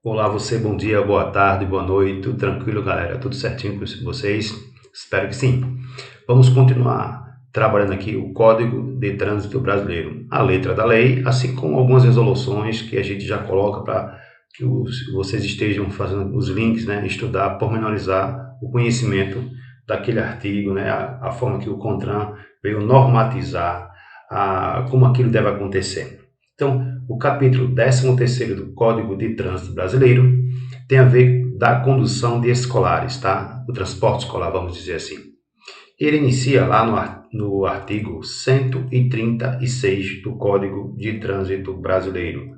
Olá, você, bom dia, boa tarde, boa noite, tudo tranquilo, galera? Tudo certinho com vocês? Espero que sim. Vamos continuar trabalhando aqui o Código de Trânsito Brasileiro, a letra da lei, assim como algumas resoluções que a gente já coloca para que vocês estejam fazendo os links, né? Estudar, pormenorizar o conhecimento daquele artigo, né? A forma que o CONTRAN veio normatizar como aquilo deve acontecer. Então, o capítulo 13º do Código de Trânsito Brasileiro tem a ver da condução de escolares, tá? O transporte escolar, vamos dizer assim. Ele inicia lá no artigo 136 do Código de Trânsito Brasileiro.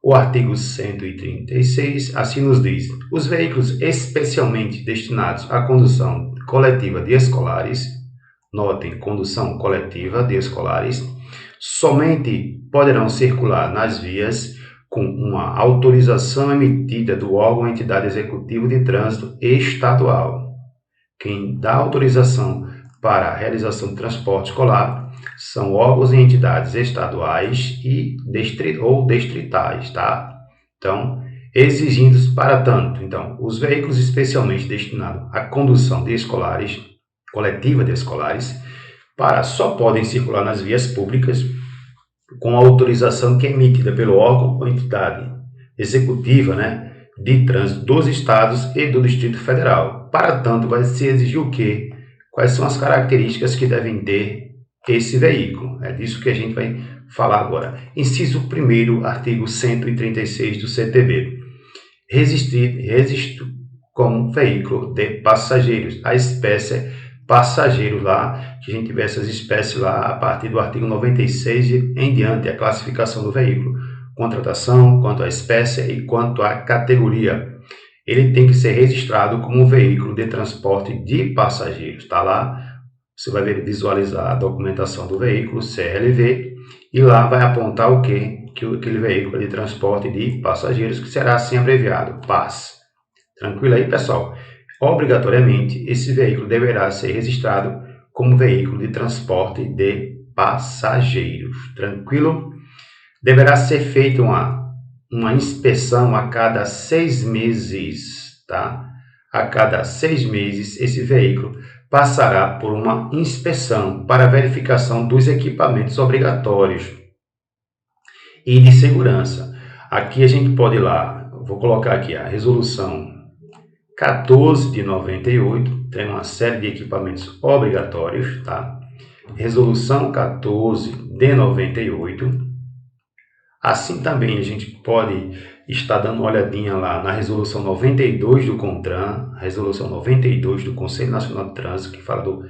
O artigo 136 assim nos diz: os veículos especialmente destinados à condução coletiva de escolares, notem, condução coletiva de escolares, somente poderão circular nas vias com uma autorização emitida do órgão ou entidade executiva de trânsito estadual. Quem dá autorização para a realização de transporte escolar são órgãos e entidades estaduais ou distritais, tá? Então, exigindo para tanto, os veículos especialmente destinados à condução de escolares, coletiva de escolares, só podem circular nas vias públicas com a autorização que é emitida pelo órgão ou entidade executiva, né, de trânsito dos estados e do Distrito Federal. Para tanto, vai se exigir o quê? Quais são as características que devem ter esse veículo? É disso que a gente vai falar agora. Inciso 1º, artigo 136 do CTB. Registro como veículo de passageiros. A espécie passageiros lá, que a gente vê essas espécies lá a partir do artigo 96 em diante, a classificação do veículo, contratação, quanto à espécie e quanto à categoria. Ele tem que ser registrado como um veículo de transporte de passageiros. Está lá, você vai visualizar a documentação do veículo, CLV, e lá vai apontar o quê? Que aquele veículo de transporte de passageiros, que será assim abreviado, PAS. Tranquilo aí, pessoal? Obrigatoriamente, esse veículo deverá ser registrado como veículo de transporte de passageiros. Tranquilo? Deverá ser feita uma inspeção a cada 6 meses, tá? A cada 6 meses, esse veículo passará por uma inspeção para verificação dos equipamentos obrigatórios e de segurança. Aqui a gente pode ir lá, vou colocar aqui a resolução 14 de 98, tem uma série de equipamentos obrigatórios, tá? Resolução 14 de 98. Assim também a gente pode estar dando uma olhadinha lá na resolução 92 do CONTRAN, resolução 92 do Conselho Nacional de Trânsito, que fala do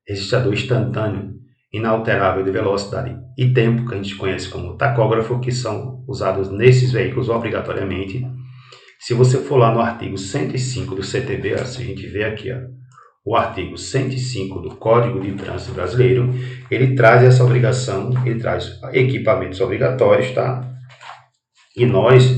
registrador instantâneo inalterável de velocidade e tempo, que a gente conhece como tacógrafo, que são usados nesses veículos obrigatoriamente. Se você for lá no artigo 105 do CTB, se a gente vê aqui, o artigo 105 do Código de Trânsito Brasileiro, ele traz essa obrigação, ele traz equipamentos obrigatórios, tá? E nós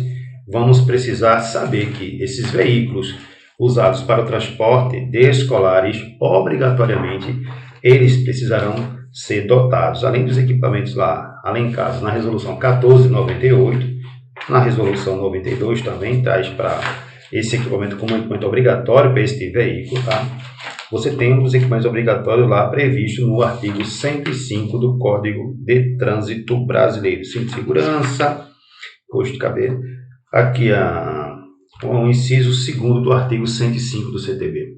vamos precisar saber que esses veículos usados para o transporte de escolares, obrigatoriamente, eles precisarão ser dotados, além dos equipamentos lá elencados na resolução 1498, na resolução 92 também traz para esse equipamento como equipamento obrigatório para este veículo, tá? Você tem os equipamentos obrigatórios lá previstos no artigo 105 do Código de Trânsito Brasileiro. Cinto de segurança, coxo de cabelo. Aqui o inciso 2º do artigo 105 do CTB,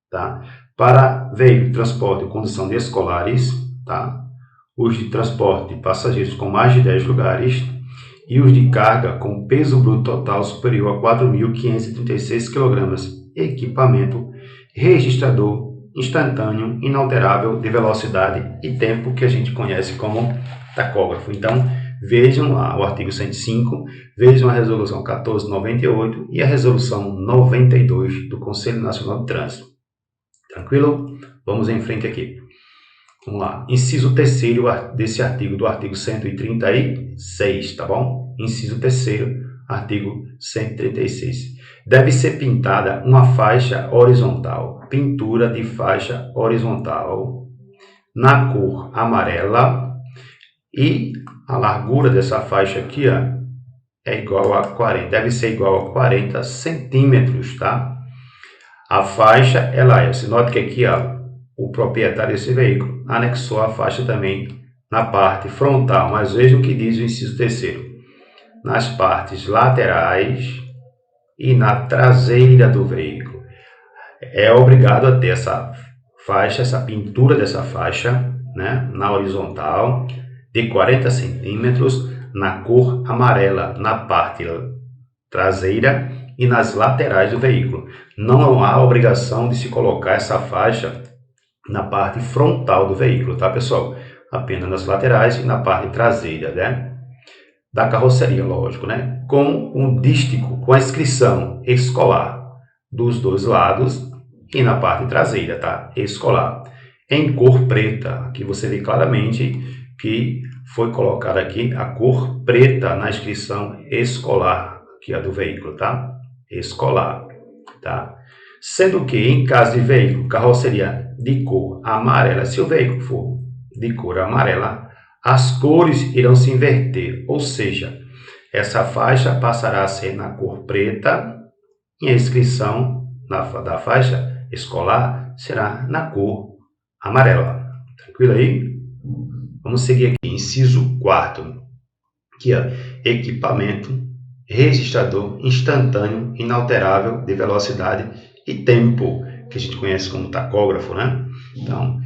tá? Para veículo de transporte e condução de escolares, tá? Os de transporte de passageiros com mais de 10 lugares, e os de carga com peso bruto total superior a 4.536 kg. Equipamento registrador instantâneo inalterável de velocidade e tempo, que a gente conhece como tacógrafo. Então, vejam lá o artigo 105, vejam a resolução 1498 e a resolução 92 do Conselho Nacional de Trânsito. Tranquilo? Vamos em frente aqui. Vamos lá. Inciso 3º desse artigo, do artigo 136, tá bom? Inciso 3º, artigo 136. Deve ser pintada uma faixa horizontal, pintura de faixa horizontal, na cor amarela, e a largura dessa faixa aqui, é igual a 40, deve ser igual a 40 centímetros, tá? A faixa, ela é, você nota que aqui, ó, o proprietário desse veículo anexou a faixa também na parte frontal, mas veja o que diz o inciso terceiro. Nas partes laterais e na traseira do veículo. É obrigado a ter essa faixa, essa pintura dessa faixa, né, na horizontal, de 40 centímetros, na cor amarela, na parte traseira e nas laterais do veículo. Não há obrigação de se colocar essa faixa na parte frontal do veículo, tá, pessoal? Apenas nas laterais e na parte traseira, né? Da carroceria, lógico, né? Com um dístico, com a inscrição escolar dos dois lados e na parte traseira, tá? Escolar. Em cor preta. Aqui você vê claramente que foi colocada aqui a cor preta na inscrição escolar, que é do veículo, tá? Escolar, tá? Sendo que, em caso de veículo, carroceria de cor amarela, se o veículo for de cor amarela, as cores irão se inverter, ou seja, essa faixa passará a ser na cor preta e a inscrição da faixa escolar será na cor amarela. Tranquilo aí? Vamos seguir aqui, inciso 4, que é equipamento registrador instantâneo inalterável de velocidade e tempo, que a gente conhece como tacógrafo, né? Então,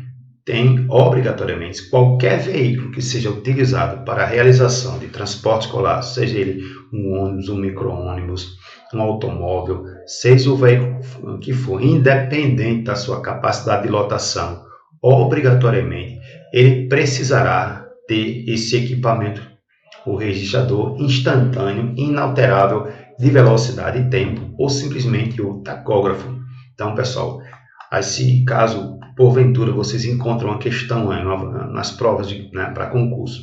tem obrigatoriamente qualquer veículo que seja utilizado para a realização de transporte escolar, seja ele um ônibus, um micro-ônibus, um automóvel, seja o veículo que for, independente da sua capacidade de lotação, obrigatoriamente ele precisará ter esse equipamento, o registrador instantâneo inalterável de velocidade e tempo, ou simplesmente o tacógrafo. Então, pessoal, se caso porventura vocês encontram uma questão nas provas para concurso,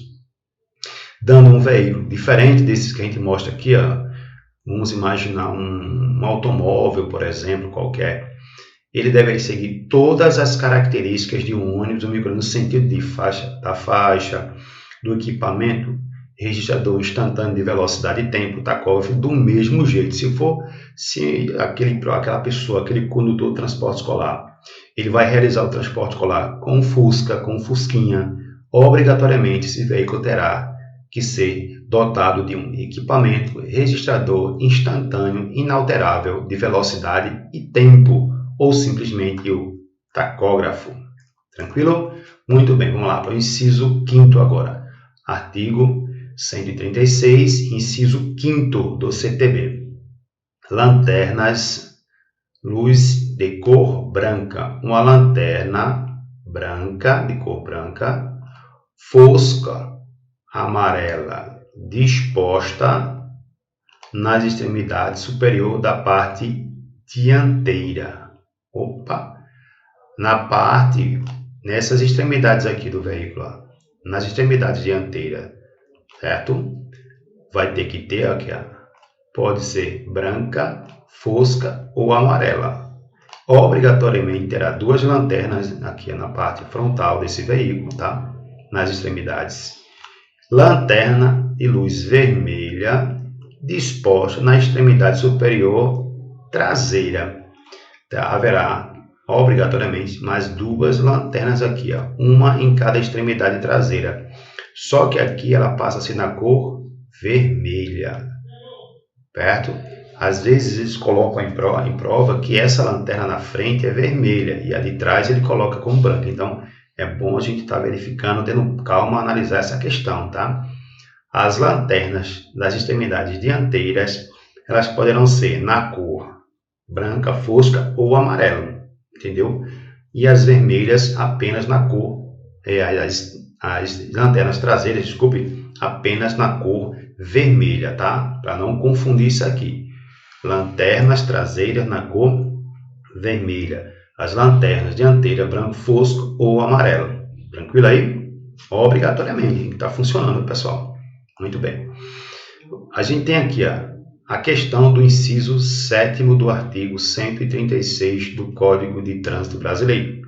dando um veículo diferente desses que a gente mostra aqui, ó, vamos imaginar um automóvel, por exemplo, qualquer, ele deve seguir todas as características de um ônibus ou micro no sentido de faixa, do equipamento registrador instantâneo de velocidade e tempo, tacógrafo, do mesmo jeito. Se aquela pessoa, aquele condutor de transporte escolar, ele vai realizar o transporte escolar com Fusca, com Fusquinha, obrigatoriamente esse veículo terá que ser dotado de um equipamento registrador instantâneo inalterável de velocidade e tempo, ou simplesmente o tacógrafo. Tranquilo? Muito bem, vamos lá para o inciso 5º agora. Artigo 136, inciso 5º do CTB. Lanternas, luz de cor branca. Uma lanterna branca, de cor branca, fosca, amarela, disposta nas extremidades superior da parte dianteira. Nessas extremidades aqui do veículo, ó, nas extremidades dianteiras, certo? Vai ter que ter aqui, ó, pode ser branca, fosca ou amarela. Obrigatoriamente terá duas lanternas aqui na parte frontal desse veículo, tá? Nas extremidades. Lanterna de luz vermelha disposta na extremidade superior traseira. Tá? Haverá obrigatoriamente mais duas lanternas aqui, ó, uma em cada extremidade traseira. Só que aqui ela passa a ser na cor vermelha, certo? Às vezes eles colocam em prova que essa lanterna na frente é vermelha e a de trás ele coloca como branca. Então é bom a gente estar verificando, tendo calma, analisar essa questão, tá? As lanternas das extremidades dianteiras, elas poderão ser na cor branca, fosca ou amarelo, entendeu? E as vermelhas apenas na cor, as lanternas traseiras, desculpe, apenas na cor vermelha, tá? Para não confundir isso aqui. Lanternas traseiras na cor vermelha. As lanternas dianteiras branco, fosco ou amarelo. Tranquilo aí? Obrigatoriamente, está funcionando, pessoal. Muito bem. A gente tem aqui a questão do inciso 7º do artigo 136 do Código de Trânsito Brasileiro.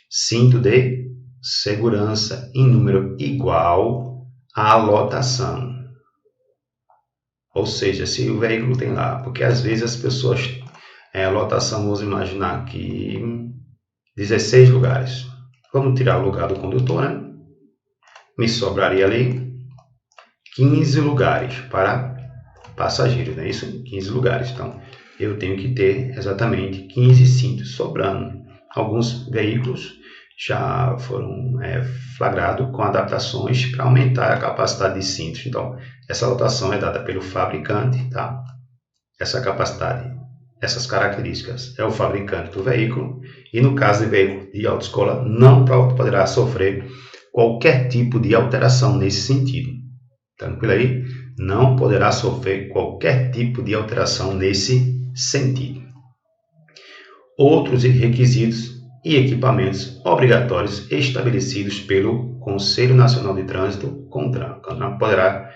Cinto de segurança em número igual à lotação. Ou seja, se o veículo tem lá, porque às vezes as pessoas, a lotação, vamos imaginar aqui, 16 lugares. Vamos tirar o lugar do condutor, né? Me sobraria ali 15 lugares para passageiros, não é isso? 15 lugares. Então, eu tenho que ter exatamente 15 cintos sobrando. Alguns veículos já foram flagrados com adaptações para aumentar a capacidade de cintos. Então, essa lotação é dada pelo fabricante, tá? Essa capacidade, essas características é o fabricante do veículo. E no caso de veículo de autoescola, não poderá sofrer qualquer tipo de alteração nesse sentido. Tranquilo aí? Não poderá sofrer qualquer tipo de alteração nesse sentido. Outros requisitos e equipamentos obrigatórios estabelecidos pelo Conselho Nacional de Trânsito, CONTRAN. O CONTRAN poderá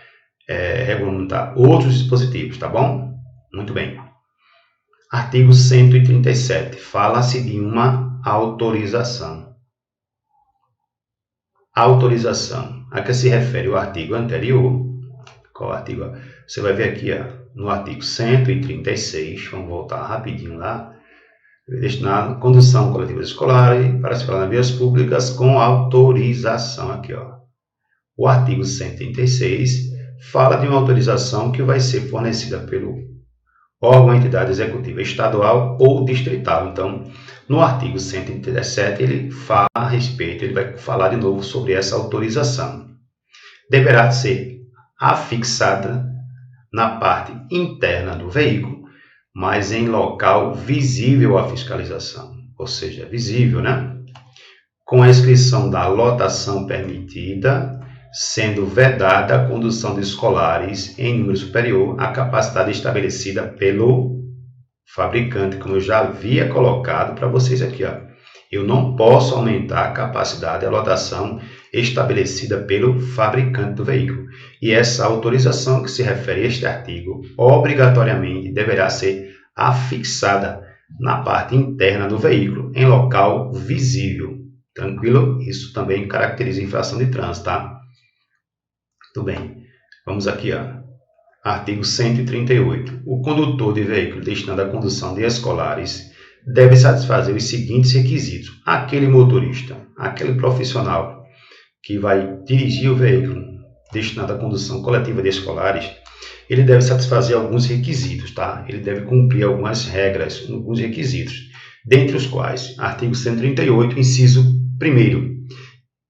regulamentar outros dispositivos, tá bom? Muito bem. Artigo 137. Fala-se de uma autorização. Autorização. A que se refere o artigo anterior. Qual artigo? Você vai ver aqui, no artigo 136. Vamos voltar rapidinho lá. Destinado à condução coletiva escolar para circular nas vias públicas com autorização. Aqui, o artigo 136 fala de uma autorização que vai ser fornecida pelo órgão ou entidade executiva estadual ou distrital. Então, no artigo 137, ele fala a respeito, ele vai falar de novo sobre essa autorização. Deverá ser afixada na parte interna do veículo, mas em local visível à fiscalização, ou seja, visível, né? Com a inscrição da lotação permitida, sendo vedada a condução de escolares em número superior à capacidade estabelecida pelo fabricante, como eu já havia colocado para vocês aqui. Eu não posso aumentar a capacidade, a lotação estabelecida pelo fabricante do veículo. E essa autorização que se refere a este artigo, obrigatoriamente deverá ser afixada na parte interna do veículo, em local visível. Tranquilo? Isso também caracteriza infração de trânsito, tá? Muito bem. Vamos aqui, Artigo 138. O condutor de veículo destinado à condução de escolares deve satisfazer os seguintes requisitos. Aquele motorista, aquele profissional que vai dirigir o veículo destinado à condução coletiva de escolares, ele deve satisfazer alguns requisitos, tá? Ele deve cumprir algumas regras, alguns requisitos, dentre os quais, artigo 138, inciso 1º,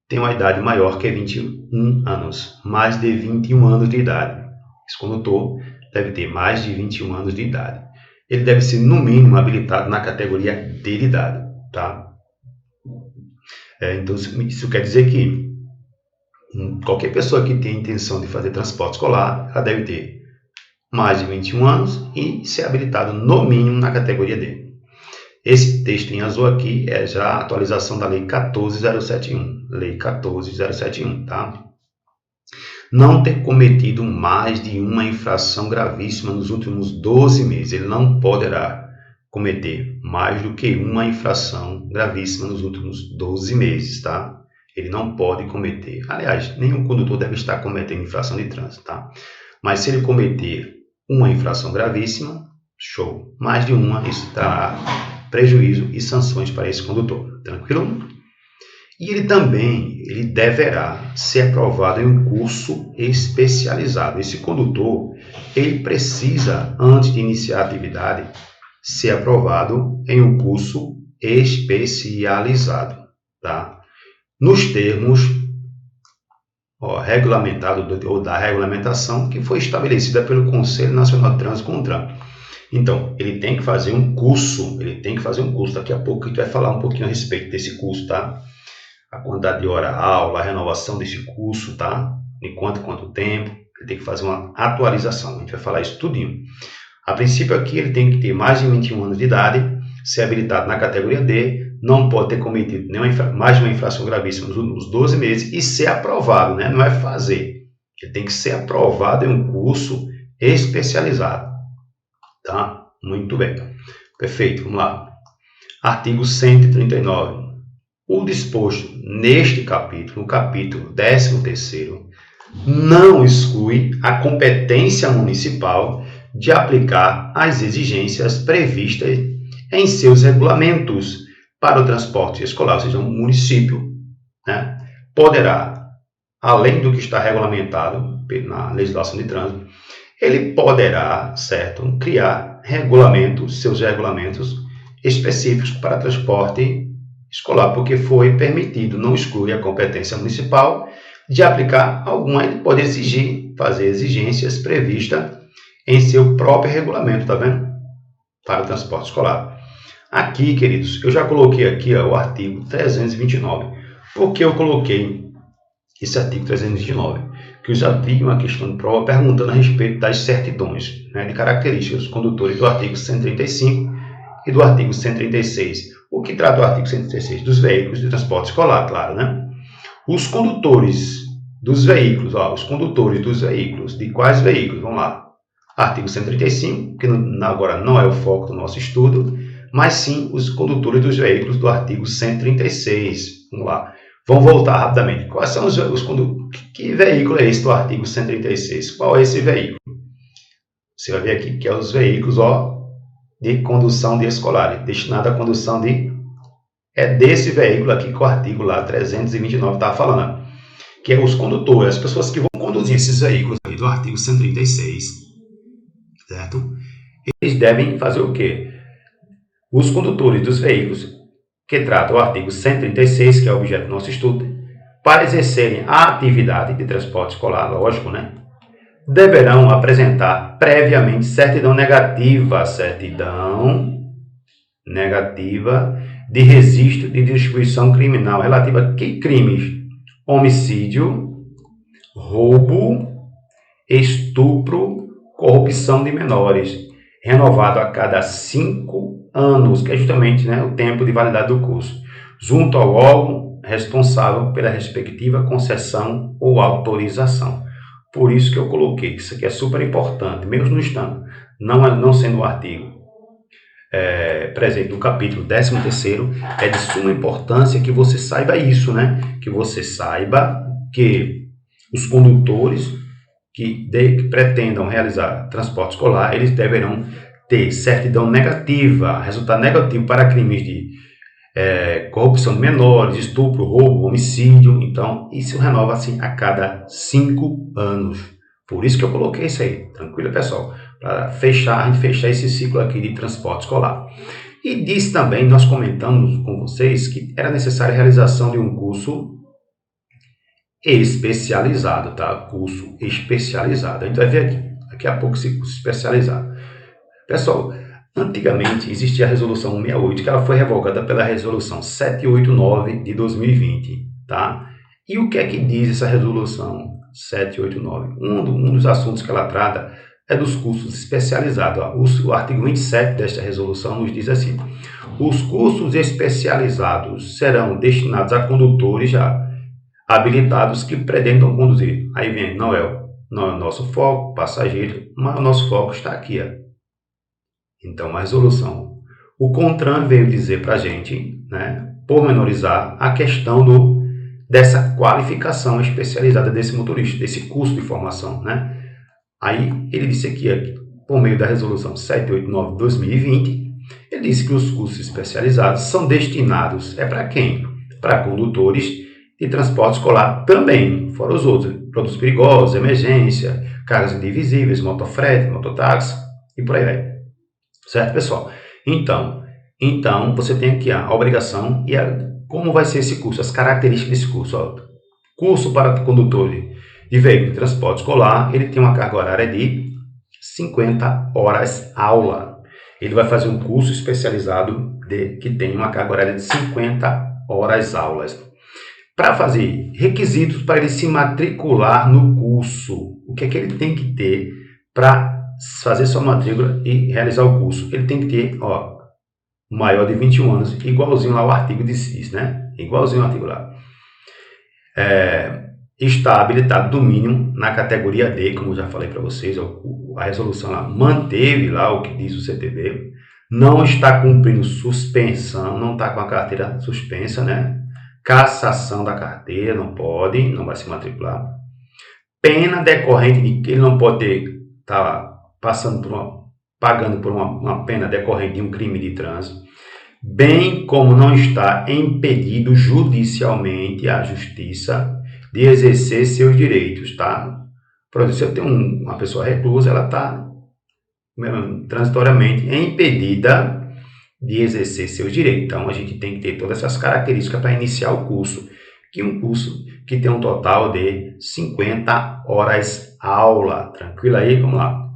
tem uma idade maior que 21 anos, mais de 21 anos de idade. Esse condutor deve ter mais de 21 anos de idade. Ele deve ser, no mínimo, habilitado na categoria D de idade, tá? Então, isso quer dizer que qualquer pessoa que tenha intenção de fazer transporte escolar, ela deve ter mais de 21 anos e ser habilitado, no mínimo, na categoria D. Esse texto em azul aqui é já a atualização da Lei 14.071. Lei 14.071, tá? Não ter cometido mais de uma infração gravíssima nos últimos 12 meses. Ele não poderá cometer mais do que uma infração gravíssima nos últimos 12 meses, tá? Ele não pode cometer. Aliás, nenhum condutor deve estar cometendo infração de trânsito, tá? Mas se ele cometer uma infração gravíssima, show. Mais de uma, isso trará prejuízo e sanções para esse condutor. Tranquilo? E ele deverá ser aprovado em um curso especializado. Esse condutor, ele precisa, antes de iniciar a atividade, ser aprovado em um curso especializado, tá? Nos termos regulamentados ou da regulamentação que foi estabelecida pelo Conselho Nacional de Trânsito, CONTRAN. Então, ele tem que fazer um curso, Daqui a pouco a gente vai falar um pouquinho a respeito desse curso, tá? A quantidade de hora-aula, a renovação desse curso, tá? De quanto tempo, ele tem que fazer uma atualização, a gente vai falar isso tudinho. A princípio aqui ele tem que ter mais de 21 anos de idade, ser habilitado na categoria D, não pode ter cometido mais de uma infração gravíssima nos últimos 12 meses e ser aprovado, né? Não é fazer, ele tem que ser aprovado em um curso especializado, tá? Muito bem, perfeito, vamos lá. Artigo 139. O disposto neste capítulo, no capítulo 13º, não exclui a competência municipal de aplicar as exigências previstas em seus regulamentos para o transporte escolar, ou seja, um município, né, poderá, além do que está regulamentado na legislação de trânsito, ele poderá, certo, criar regulamentos, seus regulamentos específicos para transporte escolar, porque foi permitido, não exclui a competência municipal de aplicar alguma, ele pode exigir, fazer exigências previstas em seu próprio regulamento, tá vendo? Para o transporte escolar. Aqui, queridos, eu já coloquei aqui o artigo 329. Por que eu coloquei esse artigo 329? Que eu já vi uma questão de prova perguntando a respeito das certidões, né, de características dos condutores do artigo 135 e do artigo 136. O que trata o artigo 136? Dos veículos de transporte escolar, claro, né? Os condutores dos veículos, os condutores dos veículos, de quais veículos? Vamos lá. Artigo 135, que agora não é o foco do nosso estudo, mas sim os condutores dos veículos do artigo 136. Vamos lá. Vamos voltar rapidamente. Quais são os condutores? Que veículo é esse do artigo 136? Qual é esse veículo? Você vai ver aqui que é os veículos de condução de escolares, destinado à condução de... É desse veículo aqui que o artigo lá 329 está falando, que é os condutores, as pessoas que vão conduzir esses veículos aí do artigo 136, certo? Eles devem fazer o quê? Os condutores dos veículos que trata o artigo 136, que é o objeto do nosso estudo, para exercerem a atividade de transporte escolar, lógico, né? Deverão apresentar previamente certidão negativa de registro de distribuição criminal relativa a que crimes? Homicídio, roubo, estupro, corrupção de menores, renovado a cada 5 anos, que é justamente, né, o tempo de validade do curso, junto ao órgão responsável pela respectiva concessão ou autorização. Por isso que eu coloquei, isso aqui é super importante, mesmo no estando, não sendo um artigo presente no capítulo 13º, é de suma importância que você saiba isso, né? Que você saiba que os condutores que pretendam realizar transporte escolar, eles deverão ter certidão negativa, resultado negativo para crimes de corrupção de menores, estupro, roubo, homicídio. Então, isso renova assim a cada 5 anos. Por isso que eu coloquei isso aí. Tranquilo, pessoal? Para a gente fechar esse ciclo aqui de transporte escolar. E disse também, nós comentamos com vocês que era necessária a realização de um curso especializado, tá? Curso especializado. A gente vai ver daqui a pouco esse curso especializado. Pessoal, antigamente existia a resolução 168, que ela foi revogada pela resolução 789 de 2020, tá? E o que é que diz essa resolução 789? Um dos assuntos que ela trata é dos cursos especializados. O artigo 27 desta resolução nos diz assim: os cursos especializados serão destinados a condutores já habilitados que pretendam conduzir. Aí vem, não é o nosso foco, passageiro, mas o nosso foco está aqui, ó. Então, a resolução. O CONTRAN veio dizer para a gente, né, pormenorizar a questão dessa qualificação especializada desse motorista, desse curso de formação, né? Aí, ele disse aqui, por meio da resolução 789 de 2020, ele disse que os cursos especializados são destinados, para quem? Para condutores de transporte escolar também, fora os outros, produtos perigosos, emergência, cargas indivisíveis, motofrete, mototáxi e por aí vai. Certo, pessoal? Então você tem aqui a obrigação e como vai ser esse curso, as características desse curso. Curso para condutor de veículo de transporte escolar, ele tem uma carga horária de 50 horas aula. Ele vai fazer um curso especializado que tem uma carga horária de 50 horas aulas. Para fazer requisitos para ele se matricular no curso, o que é que ele tem que ter para fazer sua matrícula e realizar o curso? Ele tem que ter, maior de 21 anos, igualzinho lá o artigo diz, né? Igualzinho o artigo lá. Está habilitado do mínimo na categoria D, como eu já falei para vocês, a resolução lá manteve lá o que diz o CTB, não está cumprindo suspensão, não está com a carteira suspensa, né? Cassação da carteira, não vai se matricular. pena decorrente de que ele não pode estar pagando por uma pena decorrente de um crime de trânsito, bem como não está impedido judicialmente a justiça de exercer seus direitos, tá? Por exemplo, se eu tenho uma pessoa reclusa, ela está transitoriamente impedida de exercer seus direitos. Então, a gente tem que ter todas essas características para iniciar o curso, que é um curso que tem um total de 50 horas aula. Tranquilo aí? Vamos lá.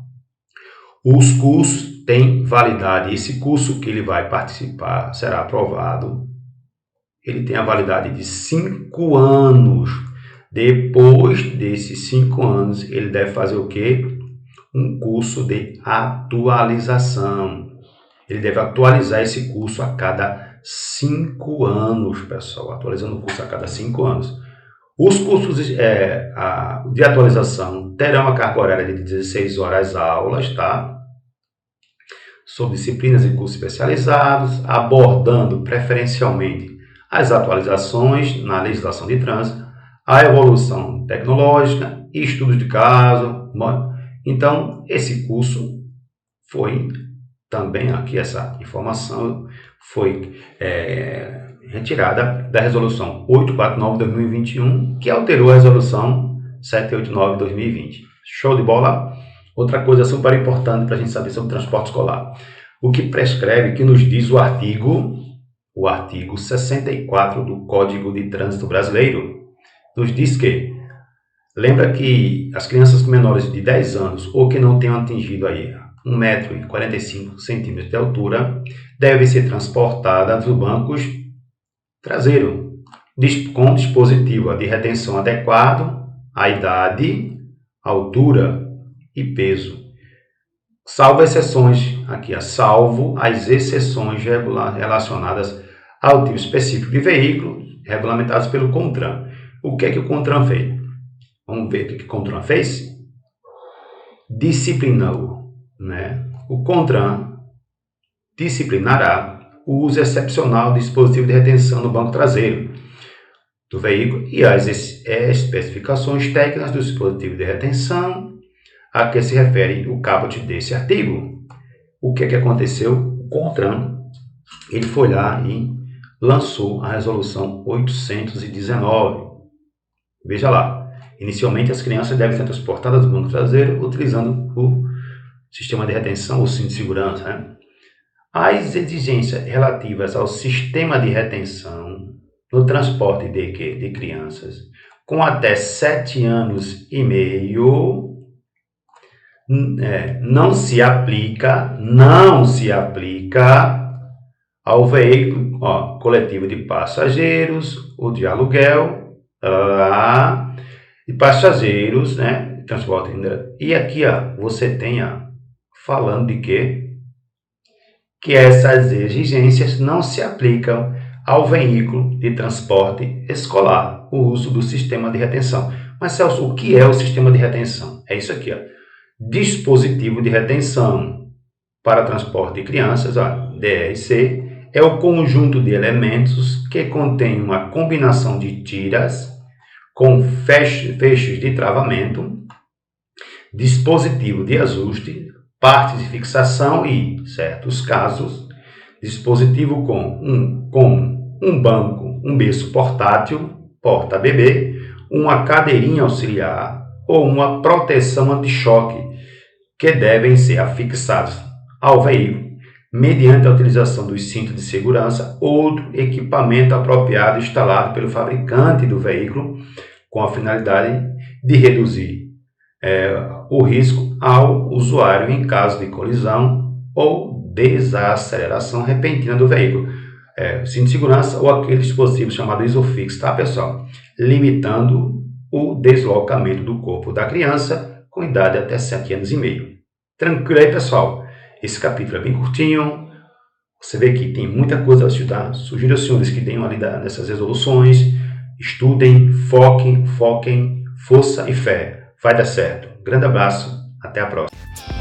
Os cursos têm validade. Esse curso que ele vai participar será aprovado. Ele tem a validade de 5 anos. Depois desses 5 anos, ele deve fazer o quê? Um curso de atualização. Ele deve atualizar esse curso a cada 5 anos, pessoal. Atualizando o curso a cada 5 anos. Os cursos de atualização terão a carga horária de 16 horas aulas, tá? Sobre disciplinas e cursos especializados, abordando preferencialmente as atualizações na legislação de trânsito, a evolução tecnológica, estudos de caso. Então, esse curso foi também, aqui essa informação foi retirada da resolução 849/2021, que alterou a resolução 789/2020. Show de bola? Outra coisa super importante para a gente saber sobre transporte escolar. O que prescreve, que nos diz o artigo 64 do Código de Trânsito Brasileiro, nos diz que, lembra que as crianças menores de 10 anos ou que não tenham atingido aí 1,45 m de altura devem ser transportadas nos bancos traseiros, com dispositivo de retenção adequado à idade, altura e peso. Salvo exceções, salvo as exceções relacionadas ao tipo específico de veículo, regulamentados pelo CONTRAN. O que é que o CONTRAN fez? Vamos ver o que o CONTRAN fez? Disciplinou, né? O CONTRAN disciplinará o uso excepcional do dispositivo de retenção no banco traseiro do veículo e as especificações técnicas do dispositivo de retenção a que se refere o caput desse artigo. O que é que aconteceu? O CONTRAN, ele foi lá e lançou a resolução 819. Veja lá, inicialmente as crianças devem ser transportadas do banco traseiro utilizando o sistema de retenção, o cinto de segurança, né? As exigências relativas ao sistema de retenção no transporte de crianças com até 7 anos e meio não se aplica ao veículo coletivo de passageiros, ou de aluguel, de passageiros, né, transporte. E aqui você tem falando de que essas exigências não se aplicam ao veículo de transporte escolar, o uso do sistema de retenção. Mas, Celso, o que é o sistema de retenção? É isso aqui, dispositivo de retenção para transporte de crianças, DRC, é o conjunto de elementos que contém uma combinação de tiras com fechos de travamento, dispositivo de ajuste, partes de fixação e, certos casos, dispositivo com um banco, um berço portátil, porta-bebê, uma cadeirinha auxiliar ou uma proteção anti-choque que devem ser afixados ao veículo mediante a utilização dos cintos de segurança, outro equipamento apropriado instalado pelo fabricante do veículo com a finalidade de reduzir o risco ao usuário em caso de colisão ou desaceleração repentina do veículo. Cinto de segurança ou aquele dispositivo chamado ISOFIX, tá, pessoal? Limitando o deslocamento do corpo da criança com idade até 7 anos e meio. Tranquilo aí, pessoal? Esse capítulo é bem curtinho. Você vê que tem muita coisa a estudar. Sugiro aos senhores que tenham ali nessas resoluções. Estudem, foquem, força e fé. Vai dar certo. Grande abraço. Até a próxima.